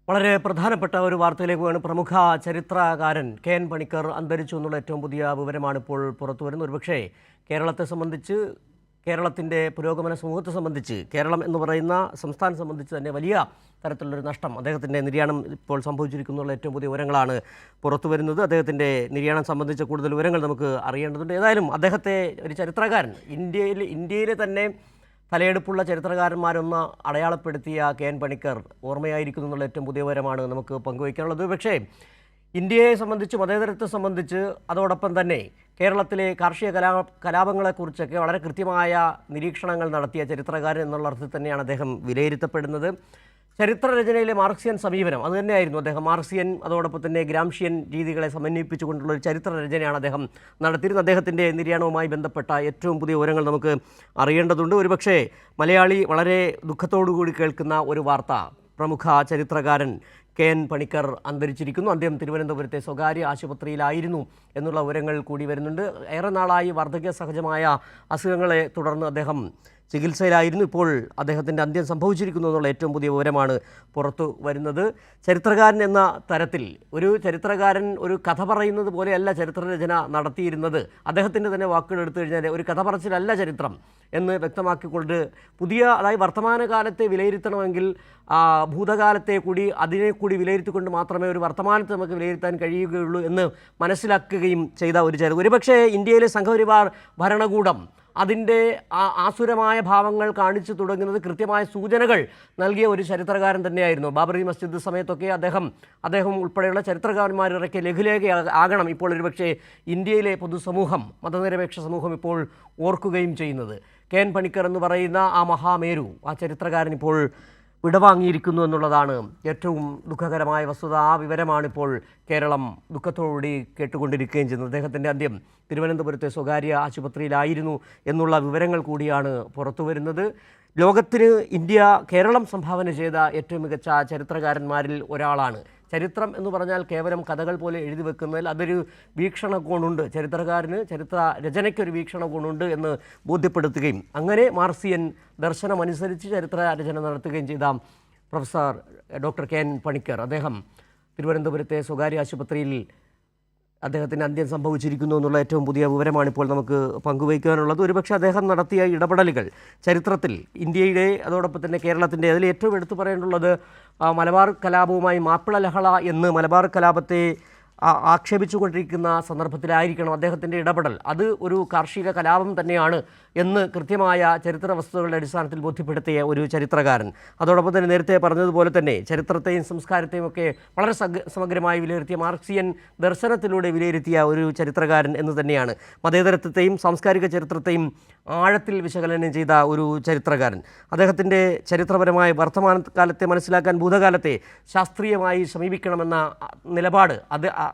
വളരെ പ്രധാനപ്പെട്ട ഒരു വാർത്തയിലേക്കാണ്. പ്രമുഖ ചരിത്രകാരൻ കെ.എൻ. പണിക്കർ അന്തരിച്ചു എന്നുള്ള ഏറ്റവും പുതിയ വിവരമാണ് ഇപ്പോൾ പുറത്തുവരുന്നത്. ഒരുപക്ഷേ കേരളത്തെ സംബന്ധിച്ച്, കേരളത്തിൻ്റെ പുരോഗമന സമൂഹത്തെ സംബന്ധിച്ച്, കേരളം എന്ന് പറയുന്ന സംസ്ഥാനം സംബന്ധിച്ച് തന്നെ വലിയ തരത്തിലുള്ളൊരു നഷ്ടം അദ്ദേഹത്തിൻ്റെ നിര്യാണം ഇപ്പോൾ സംഭവിച്ചിരിക്കുന്നുള്ള ഏറ്റവും പുതിയ വിവരങ്ങളാണ് പുറത്തു വരുന്നത്. അദ്ദേഹത്തിൻ്റെ നിര്യാണം സംബന്ധിച്ച കൂടുതൽ വിവരങ്ങൾ നമുക്ക് അറിയേണ്ടതുണ്ട്. ഏതായാലും അദ്ദേഹത്തെ ഒരു ചരിത്രകാരൻ, ഇന്ത്യയിലെ തന്നെ തലയെടുപ്പുള്ള ചരിത്രകാരന്മാരൊന്ന് അടയാളപ്പെടുത്തിയ കെ.എൻ. പണിക്കർ ഓർമ്മയായിരിക്കുന്നു എന്നുള്ള ഏറ്റവും പുതിയ വിവരമാണ് നമുക്ക് പങ്കുവയ്ക്കാനുള്ളത്. പക്ഷേ ഇന്ത്യയെ സംബന്ധിച്ച്, മതേതരത്തെ സംബന്ധിച്ച്, അതോടൊപ്പം തന്നെ കേരളത്തിലെ കാർഷിക കലാപങ്ങളെക്കുറിച്ചൊക്കെ വളരെ കൃത്യമായ നിരീക്ഷണങ്ങൾ നടത്തിയ ചരിത്രകാരൻ എന്നുള്ള അർത്ഥത്തിൽ തന്നെയാണ് അദ്ദേഹം വിലയിരുത്തപ്പെടുന്നത്. ചരിത്രരചനയിലെ മാർക്സിയൻ സമീപനം അതുതന്നെയായിരുന്നു അദ്ദേഹം. മാർക്സിയൻ അതോടൊപ്പം തന്നെ ഗ്രാംഷിയൻ രീതികളെ സമന്വയിപ്പിച്ചുകൊണ്ടുള്ള ഒരു ചരിത്രരചനയാണ് അദ്ദേഹം നടത്തിയിരുന്നത്. അദ്ദേഹത്തിൻ്റെ നിര്യാണവുമായി ബന്ധപ്പെട്ട ഏറ്റവും പുതിയ വിവരങ്ങൾ നമുക്ക് അറിയേണ്ടതുണ്ട്. ഒരുപക്ഷേ മലയാളി വളരെ ദുഃഖത്തോടുകൂടി കേൾക്കുന്ന ഒരു വാർത്ത, പ്രമുഖ ചരിത്രകാരൻ കെ.എൻ. പണിക്കർ അന്തരിച്ചിരിക്കുന്നു. അദ്ദേഹം തിരുവനന്തപുരത്തെ സ്വകാര്യ ആശുപത്രിയിലായിരുന്നു എന്നുള്ള വിവരങ്ങൾ കൂടി വരുന്നുണ്ട്. ഏറെ നാളായി വാർദ്ധക്യ സഹജമായ അസുഖങ്ങളെ തുടർന്ന് അദ്ദേഹം ചികിത്സയിലായിരുന്നു. ഇപ്പോൾ അദ്ദേഹത്തിൻ്റെ അന്ത്യം സംഭവിച്ചിരിക്കുന്നു എന്നുള്ള ഏറ്റവും പുതിയ വിവരമാണ് പുറത്തു വരുന്നത്. ചരിത്രകാരൻ എന്ന തരത്തിൽ ഒരു ചരിത്രകാരൻ ഒരു കഥ പറയുന്നത് പോലെയല്ല ചരിത്രരചന നടത്തിയിരുന്നത്. അദ്ദേഹത്തിൻ്റെ തന്നെ വാക്കുകൾ എടുത്തു കഴിഞ്ഞാൽ ഒരു കഥ പറച്ചിലല്ല ചരിത്രം എന്ന് വ്യക്തമാക്കിക്കൊണ്ട് അതായത് വർത്തമാനകാലത്തെ വിലയിരുത്തണമെങ്കിൽ ഭൂതകാലത്തെ കൂടി അതിനെ കൂടി വിലയിരുത്തിക്കൊണ്ട് മാത്രമേ ഒരു വർത്തമാനത്തെ നമുക്ക് വിലയിരുത്താൻ കഴിയുകയുള്ളൂ എന്ന് മനസ്സിലാക്കുകയും ചെയ്ത ഒരുപക്ഷേ ഇന്ത്യയിലെ സംഘപരിവാർ ഭരണകൂടം അതിൻ്റെ ആസുരമായ ഭാവങ്ങൾ കാണിച്ചു തുടങ്ങുന്നത് കൃത്യമായ സൂചനകൾ നൽകിയ ഒരു ചരിത്രകാരൻ തന്നെയായിരുന്നു. ബാബറി മസ്ജിദ് സമയത്തൊക്കെ അദ്ദേഹം ഉൾപ്പെടെയുള്ള ചരിത്രകാരന്മാർ ഇറക്കിയ ലഘുലേഖ ആകണം ഇപ്പോൾ ഒരുപക്ഷേ ഇന്ത്യയിലെ പൊതുസമൂഹം, മതനിരപേക്ഷ സമൂഹം ഇപ്പോൾ ഓർക്കുകയും ചെയ്യുന്നത്. കെ.എൻ. പണിക്കർ എന്ന് പറയുന്ന ആ മഹാമേരു, ആ ചരിത്രകാരൻ ഇപ്പോൾ വിടവാങ്ങിയിരിക്കുന്നു എന്നുള്ളതാണ് ഏറ്റവും ദുഃഖകരമായ വസ്തുത. ആ വിവരമാണിപ്പോൾ കേരളം ദുഃഖത്തോടുകൂടി കേട്ടുകൊണ്ടിരിക്കുകയും ചെയ്യുന്നത്. അദ്ദേഹത്തിൻ്റെ അന്ത്യം തിരുവനന്തപുരത്തെ സ്വകാര്യ ആശുപത്രിയിലായിരുന്നു എന്നുള്ള വിവരങ്ങൾ കൂടിയാണ് പുറത്തു വരുന്നത്. ലോകത്തിന് കേരളം സംഭാവന ചെയ്ത ഏറ്റവും മികച്ച ചരിത്രകാരന്മാരിൽ ഒരാളാണ്. ചരിത്രം എന്ന് പറഞ്ഞാൽ കേവലം കഥകൾ പോലെ എഴുതി വെക്കുന്നതിൽ അതൊരു വീക്ഷണകോണുണ്ട്. ചരിത്രകാരന്, ചരിത്ര രചനയ്ക്കൊരു വീക്ഷണകോണുണ്ട് എന്ന് ബോധ്യപ്പെടുത്തുകയും അങ്ങനെ മാർക്സിയൻ ദർശനമനുസരിച്ച് ചരിത്ര രചന നടത്തുകയും ചെയ്ത പ്രൊഫസർ ഡോക്ടർ കെ.എൻ. പണിക്കർ, അദ്ദേഹം തിരുവനന്തപുരത്തെ സ്വകാര്യ ആശുപത്രിയിൽ അദ്ദേഹത്തിന് അന്ത്യം സംഭവിച്ചിരിക്കുന്നു എന്നുള്ള ഏറ്റവും പുതിയ വിവരമാണ് ഇപ്പോൾ നമുക്ക് പങ്കുവയ്ക്കാനുള്ളത്. ഒരുപക്ഷെ അദ്ദേഹം നടത്തിയ ഇടപെടലുകൾ ചരിത്രത്തിൽ ഇന്ത്യയുടെ അതോടൊപ്പം തന്നെ കേരളത്തിൻ്റെ അതിൽ ഏറ്റവും എടുത്തു പറയേണ്ടുള്ളത് മലബാർ കലാപവുമായി മാപ്പിള ലഹള എന്ന് മലബാർ കലാപത്തെ ആക്ഷേപിച്ചുകൊണ്ടിരിക്കുന്ന സന്ദർഭത്തിലായിരിക്കണം അദ്ദേഹത്തിൻ്റെ ഇടപെടൽ. അത് ഒരു കാർഷിക കലാപം തന്നെയാണ് എന്ന് കൃത്യമായ ചരിത്ര വസ്തുതകളുടെ അടിസ്ഥാനത്തിൽ ബോധ്യപ്പെടുത്തിയ ഒരു ചരിത്രകാരൻ. അതോടൊപ്പം തന്നെ നേരത്തെ പറഞ്ഞതുപോലെ തന്നെ ചരിത്രത്തെയും സംസ്കാരത്തെയും ഒക്കെ വളരെ സമഗ്രമായി വിലയിരുത്തിയ മാർക്സിയൻ ദർശനത്തിലൂടെ വിലയിരുത്തിയ ഒരു ചരിത്രകാരൻ എന്ന് തന്നെയാണ്. മതേതരത്വത്തെയും സാംസ്കാരിക ചരിത്രത്തെയും ആഴത്തിൽ വിശകലനം ചെയ്ത ഒരു ചരിത്രകാരൻ. അദ്ദേഹത്തിൻ്റെ ചരിത്രപരമായ വർത്തമാനകാലത്തെ മനസ്സിലാക്കാൻ ഭൂതകാലത്തെ ശാസ്ത്രീയമായി സമീപിക്കണമെന്ന നിലപാട്,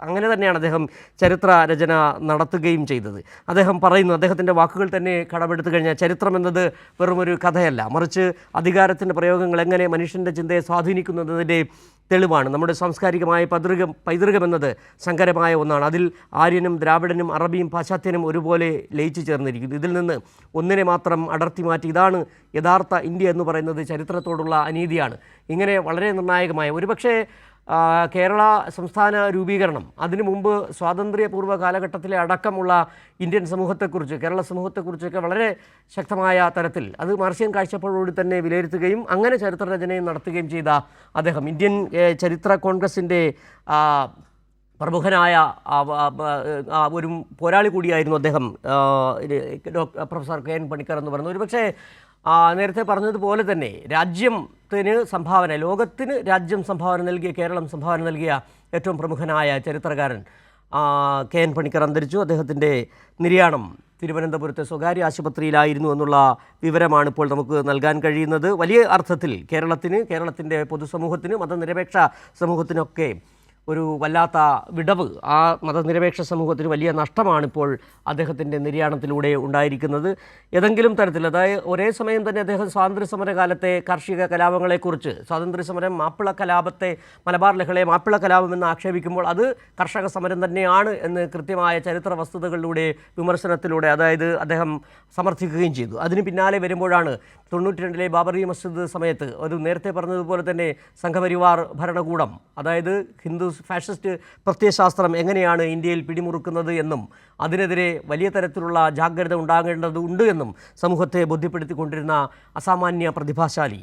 അങ്ങനെ തന്നെയാണ് അദ്ദേഹം ചരിത്ര രചന നടത്തുകയും ചെയ്തത്. അദ്ദേഹം പറയുന്നു, അദ്ദേഹത്തിൻ്റെ വാക്കുകൾ തന്നെ കടമെടുത്തു കഴിഞ്ഞാൽ ചരിത്രം എന്നത് വെറുമൊരു കഥയല്ല, മറിച്ച് അധികാരത്തിൻ്റെ പ്രയോഗങ്ങൾ എങ്ങനെ മനുഷ്യൻ്റെ ചിന്തയെ സ്വാധീനിക്കുന്നതിൻ്റെ തെളിവാണ്. നമ്മുടെ സാംസ്കാരികമായ പൈതൃകം എന്നത് സങ്കരമായ ഒന്നാണ്. അതിൽ ആര്യനും ദ്രാവിഡനും അറബിയും പാശ്ചാത്യനും ഒരുപോലെ ലയിച്ചു ചേർന്നിരിക്കുന്നു. ഇതിൽ നിന്ന് ഒന്നിനെ മാത്രം അടർത്തി മാറ്റി ഇതാണ് യഥാർത്ഥ ഇന്ത്യ എന്ന് പറയുന്നത് ചരിത്രത്തോടുള്ള അനീതിയാണ്. ഇങ്ങനെ വളരെ നിർണായകമായ ഒരുപക്ഷേ കേരള സംസ്ഥാന രൂപീകരണം, അതിനു മുമ്പ് സ്വാതന്ത്ര്യപൂർവ്വ കാലഘട്ടത്തിലെ അടക്കമുള്ള ഇന്ത്യൻ സമൂഹത്തെക്കുറിച്ച്, കേരള സമൂഹത്തെക്കുറിച്ചൊക്കെ വളരെ ശക്തമായ തരത്തിൽ അത് മാർക്സിയൻ കാഴ്ചപ്പാടോടുകൂടി തന്നെ വിലയിരുത്തുകയും അങ്ങനെ ചരിത്രരചനയും നടത്തുകയും ചെയ്ത അദ്ദേഹം ഇന്ത്യൻ ചരിത്ര കോൺഗ്രസിൻ്റെ പ്രമുഖനായ ഒരു പോരാളി കൂടിയായിരുന്നു അദ്ദേഹം, പ്രൊഫസർ കെ.എൻ. പണിക്കർ എന്ന് പറയുന്നത്. ഒരുപക്ഷേ നേരത്തെ പറഞ്ഞതുപോലെ തന്നെ രാജ്യത്തിന് സംഭാവന, ലോകത്തിന് രാജ്യം സംഭാവന നൽകിയ, കേരളം സംഭാവന നൽകിയ ഏറ്റവും പ്രമുഖനായ ചരിത്രകാരൻ കെ.എൻ. പണിക്കർ അന്തരിച്ചു. അദ്ദേഹത്തിൻ്റെ നിര്യാണം തിരുവനന്തപുരത്തെ സ്വകാര്യ ആശുപത്രിയിലായിരുന്നു എന്നുള്ള വിവരമാണ് ഇപ്പോൾ നമുക്ക് നൽകാൻ കഴിയുന്നത്. വലിയ അർത്ഥത്തിൽ കേരളത്തിന്, കേരളത്തിൻ്റെ പൊതുസമൂഹത്തിന്, മതനിരപേക്ഷ സമൂഹത്തിനൊക്കെ ഒരു വല്ലാത്ത വിടവ് ആ മതനിരപേക്ഷ സമൂഹത്തിന് വലിയ നഷ്ടമാണ് ഇപ്പോൾ അദ്ദേഹത്തിൻ്റെ നിര്യാണത്തിലൂടെ ഉണ്ടായിരിക്കുന്നത്. ഏതെങ്കിലും തരത്തിൽ, അതായത് ഒരേ സമയം തന്നെ അദ്ദേഹം സ്വാതന്ത്ര്യസമര കാലത്തെ കാർഷിക കലാപങ്ങളെക്കുറിച്ച്, സ്വാതന്ത്ര്യസമരം മാപ്പിള കലാപത്തെ, മലബാർ ലഹളയെ മാപ്പിള കലാപം എന്ന് ആക്ഷേപിക്കുമ്പോൾ അത് കർഷക സമരം തന്നെയാണ് എന്ന് കൃത്യമായ ചരിത്ര വസ്തുതകളിലൂടെ, വിമർശനത്തിലൂടെ അതായത് അദ്ദേഹം സമർത്ഥിക്കുകയും ചെയ്തു. അതിന് പിന്നാലെ വരുമ്പോഴാണ് 92-ലെ ബാബറി മസ്ജിദ് സമയത്ത് ഒരു നേരത്തെ പറഞ്ഞതുപോലെ തന്നെ സംഘപരിവാർ ഭരണകൂടം, അതായത് ഹിന്ദു ഫാഷിസ്റ്റ് പ്രത്യയശാസ്ത്രം എങ്ങനെയാണ് ഇന്ത്യയിൽ പിടിമുറുക്കുന്നത് എന്നും അതിനെതിരെ വലിയ തരത്തിലുള്ള ജാഗ്രത ഉണ്ടാകേണ്ടതുണ്ട് എന്നും സമൂഹത്തെ ബോധ്യപ്പെടുത്തിക്കൊണ്ടിരുന്ന അസാമാന്യ പ്രതിഭാശാലി